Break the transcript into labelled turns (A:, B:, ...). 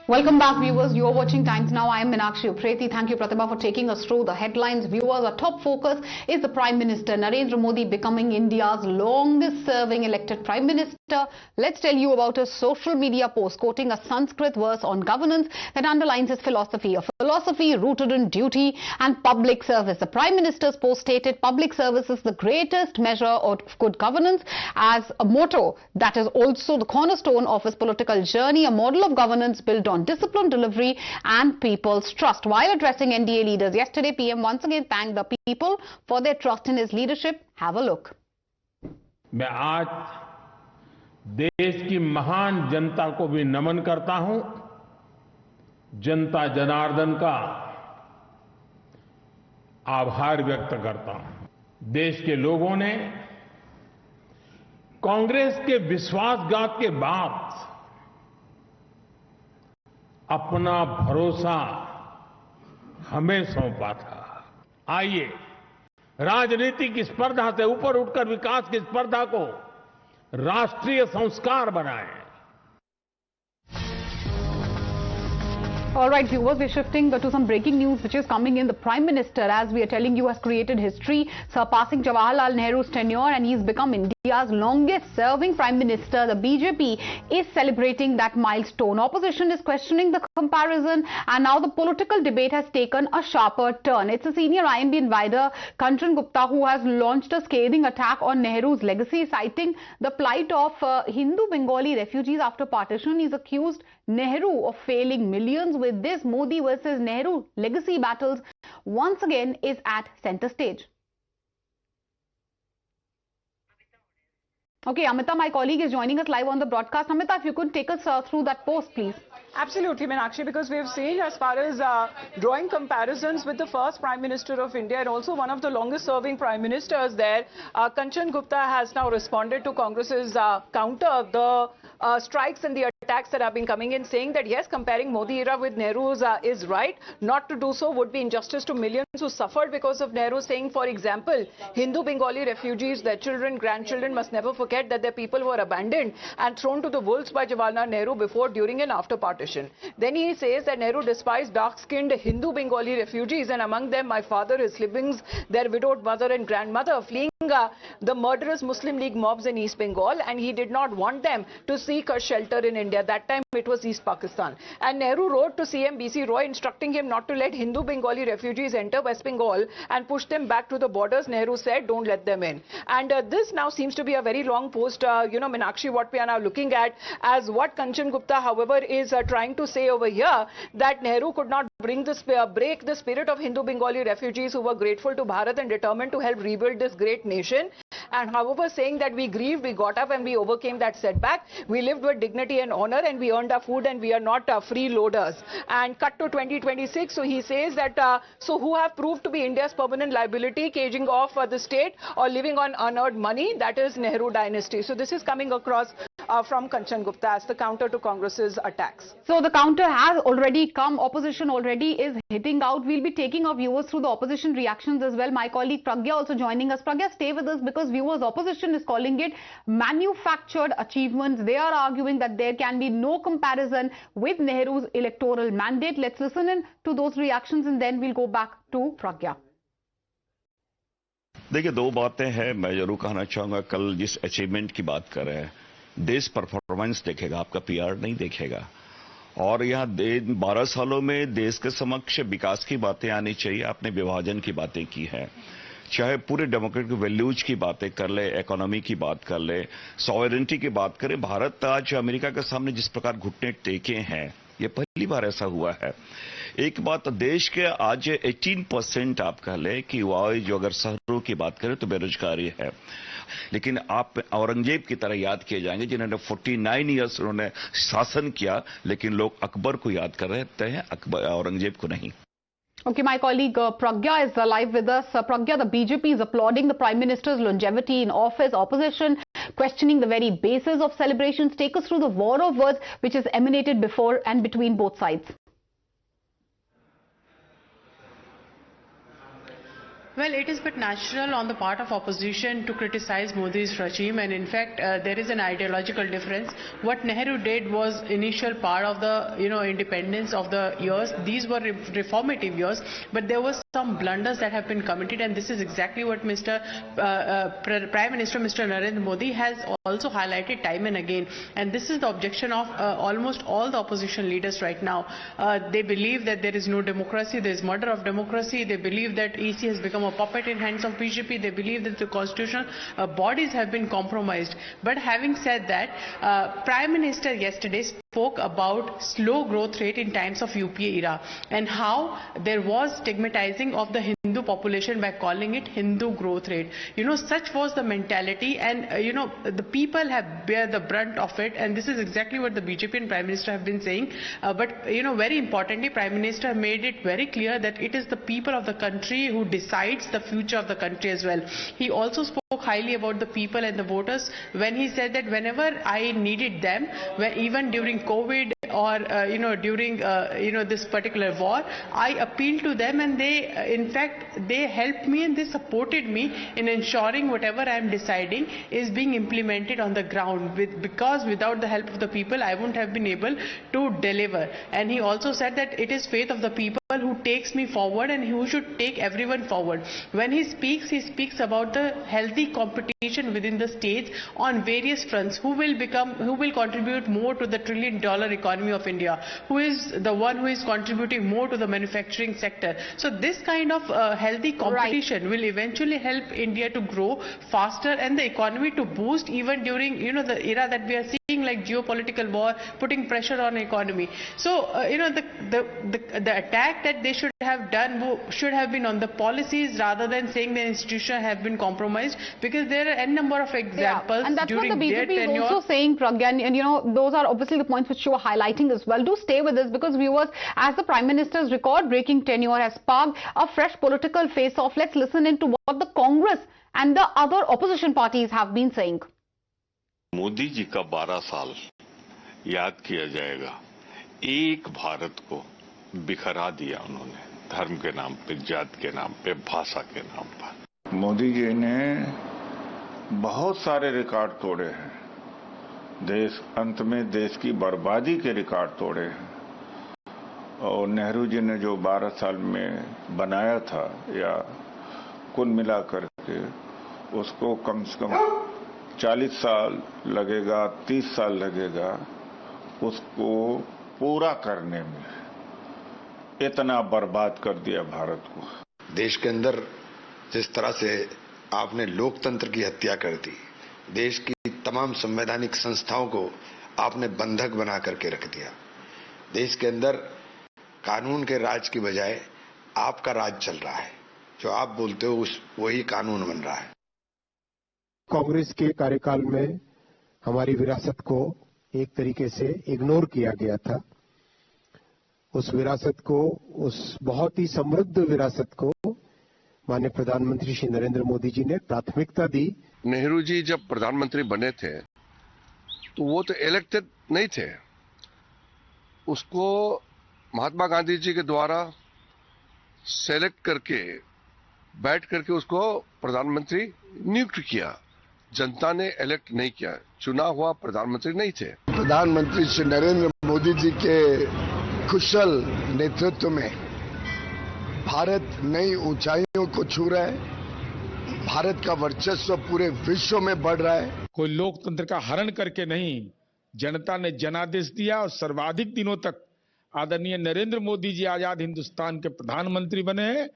A: Welcome back, viewers. You are watching Times Now. I am Meenakshi Upreti. Thank you, Pratibha, for taking us through the headlines. Viewers, our top focus is the Prime Minister, Narendra Modi, becoming India's longest-serving elected Prime Minister. Let's tell you about a social media post quoting a Sanskrit verse on governance that underlines his philosophy, a philosophy rooted in duty and public service. The Prime Minister's post stated, public service is the greatest measure of good governance, as a motto that is also the cornerstone of his political journey, a model of governance built on discipline, delivery and people's trust. While addressing NDA leaders yesterday, PM once again thanked the people for their trust in his leadership. Have a look.
B: मैं आज देश की महान जनता को भी नमन करता हूं। जनता जनार्दन का आभार व्यक्त करता हूं। देश के लोगों ने कांग्रेस के विश्वासघात के बाद अपना भरोसा हमें सौंपा था। आइए राजनीति की स्पर्धा से ऊपर उठकर विकास की स्पर्धा को राष्ट्रीय संस्कार बनाएं।
A: All right, viewers, we're shifting to some breaking news which is coming in. The Prime Minister, as we are telling you, has created history, surpassing Jawaharlal Nehru's tenure, and he's become India's longest-serving Prime Minister. The BJP is celebrating that milestone. Opposition is questioning the comparison, and now the political debate has taken a sharper turn. It's a senior IMB insider, Kanchan Gupta, who has launched a scathing attack on Nehru's legacy, citing the plight of Hindu Bengali refugees after partition. He's accused Nehru of failing millions. With this, Modi versus Nehru legacy battles once again is at center stage. Okay, Amita, my colleague, is joining us live on the broadcast. Amita, if you could take us through that post, please.
C: Absolutely, Meenakshi, because we have seen, as far as drawing comparisons with the first Prime Minister of India and also one of the longest-serving Prime Ministers there, Kanchan Gupta has now responded to Congress's counter, the strikes and the attacks that have been coming in, saying that yes, comparing Modi era with Nehru's is right. Not to do so would be injustice to millions who suffered because of Nehru, saying, for example, Hindu Bengali refugees, their children, grandchildren must never forget that their people were abandoned and thrown to the wolves by Jawaharlal Nehru before, during and after partition. Then he says that Nehru despised dark-skinned Hindu Bengali refugees, and among them my father, his siblings, their widowed mother and grandmother, fleeing the murderous Muslim League mobs in East Bengal, and he did not want them to seek a shelter in India. That time it was East Pakistan. And Nehru wrote to CM BC Roy instructing him not to let Hindu Bengali refugees enter West Bengal and push them back to the borders. Nehru said, don't let them in. And this now seems to be a very long post, Meenakshi, what we are now looking at as what Kanchan Gupta, however, is trying to say over here, that Nehru could not break the spirit of Hindu Bengali refugees who were grateful to Bharat and determined to help rebuild this great nation. And however, saying that we grieved, we got up and we overcame that setback. We lived with dignity and honor and we earned our food, and we are not freeloaders. And cut to 2026, so he says that, so who have proved to be India's permanent liability, caging off the state or living on unearned money, that is Nehru dynasty. So this is coming across from Kanchan Gupta as the counter to Congress's attacks.
A: So the counter has already come. Opposition already is hitting out. We'll be taking our viewers through the opposition reactions as well. My colleague Pragya also joining us. Pragya, stay with us, because viewers, opposition is calling it manufactured achievements. They are arguing that there can be no comparison with Nehru's electoral mandate. Let's listen in to those reactions and then we'll go back to Pragya.
D: देखिए, दो बातें हैं मैं जरूर कहना चाहूंगा। कल जिस अचीवमेंट की बात कर रहे हैं, देश परफॉर्मेंस देखेगा, आपका पीआर नहीं देखेगा। और यहाँ 12 सालों में देश के समक्ष विकास की बातें आनी चाहिए। आपने विभाजन की बातें की हैं, चाहे पूरे डेमोक्रेटिक वैल्यूज की बातें कर ले, इकोनॉमी की बात कर ले, सॉवरेनिटी की बात करें। भारत आज अमेरिका के सामने जिस प्रकार घुटने टेके हैं, ये पहली बार ऐसा हुआ है। एक बात, देश के आज 18% आप कह ले कि जो अगर शहरों की बात करें तो बेरोजगारी है। लेकिन आप औरंगजेब की तरह याद किए जाएंगे, जिन्होंने 49 ईयर्स उन्होंने शासन किया, लेकिन लोग अकबर को याद कर रहे हैं, औरंगजेब को नहीं।
A: Okay, my colleague Pragya is live with us. Pragya, the BJP is applauding the Prime Minister's longevity in office. Opposition questioning the very basis of celebrations. Take us through the war of words which has emanated before and between both sides.
E: Well, it is but natural on the part of opposition to criticize Modi's regime, and in fact, there is an ideological difference. What Nehru did was initial part of the independence of the years. These were reformative years, but there was some blunders that have been committed, and this is exactly what Prime Minister Mr. Narendra Modi has also highlighted time and again. And this is the objection of almost all the opposition leaders right now. They believe that there is no democracy, there is murder of democracy. They believe that EC has become a puppet in hands of BJP. They believe that the constitutional bodies have been compromised. But having said that, Prime Minister yesterday spoke about slow growth rate in times of UPA era and how there was stigmatizing of the Hindu population by calling it Hindu growth rate. Such was the mentality, and the people have bear the brunt of it, and this is exactly what the BJP and Prime Minister have been saying. But very importantly, Prime Minister made it very clear that it is the people of the country who decides the future of the country as well. He also spoke highly about the people and the voters when he said that whenever I needed them, even during COVID or during this particular war, I appealed to them, and they helped me and they supported me in ensuring whatever I am deciding is being implemented on the ground, because without the help of the people I wouldn't have been able to deliver. And he also said that it is faith of the people who takes me forward and who should take everyone forward. When he speaks about the healthy competition within the states on various fronts. Who will contribute more to the $1 trillion economy of India? Who is the one who is contributing more to the manufacturing sector? So this kind of healthy competition will eventually help India to grow faster and the economy to boost even during the era that we are seeing, like geopolitical war putting pressure on economy. So the attack that they should have done should have been on the policies rather than saying the institution have been compromised, because there are n number of examples.
A: And that's what
E: during
A: the
E: their
A: BJP is
E: tenure.
A: also saying, Pragyan, and those are obviously the points which you are highlighting as well. Do stay with us, because viewers, as the Prime Minister's record-breaking tenure has sparked a fresh political face-off, let's listen into what the Congress and the other opposition parties have been saying.
F: Modi ji का 12 साल याद किया जाएगा। एक भारत को बिखरा दिया उन्होंने, धर्म के नाम पे, जात के नाम पे, भाषा के नाम पर।
G: मोदी जी ने बहुत सारे रिकॉर्ड तोड़े हैं, अंत में देश की बर्बादी के रिकॉर्ड तोड़े हैं। और नेहरू जी ने जो 12 साल में बनाया था, या कुल मिलाकर के उसको कम से कम 40 साल लगेगा, 30 साल लगेगा उसको पूरा करने में। इतना बर्बाद कर दिया भारत को।
H: देश के अंदर जिस तरह से आपने लोकतंत्र की हत्या कर दी, देश की तमाम संवैधानिक संस्थाओं को आपने बंधक बना करके रख दिया। देश के अंदर कानून के राज की बजाय आपका राज चल रहा है। जो आप बोलते हो वही कानून बन रहा है।
I: कांग्रेस के कार्यकाल में हमारी विरासत को एक तरीके से इग्नोर किया गया था। उस विरासत को, उस बहुत ही समृद्ध विरासत को माननीय प्रधानमंत्री श्री नरेंद्र मोदी जी ने प्राथमिकता दी।
J: नेहरू जी जब प्रधानमंत्री बने थे तो वो तो इलेक्टेड नहीं थे, उसको महात्मा गांधी जी के द्वारा सेलेक्ट करके बैठ करके उसको प्रधानमंत्री नियुक्त किया। जनता ने इलेक्ट नहीं किया, चुना हुआ प्रधानमंत्री नहीं थे।
H: प्रधानमंत्री श्री नरेंद्र मोदी जी के कुशल नेतृत्व में भारत नई ऊंचाइयों को छू रहा है। भारत का वर्चस्व पूरे विश्व में बढ़ रहा है।
B: कोई लोकतंत्र का हरण करके नहीं, जनता ने जनादेश दिया और सर्वाधिक दिनों तक आदरणीय नरेंद्र मोदी जी आजाद हिंदुस्तान के प्रधानमंत्री बने हैं।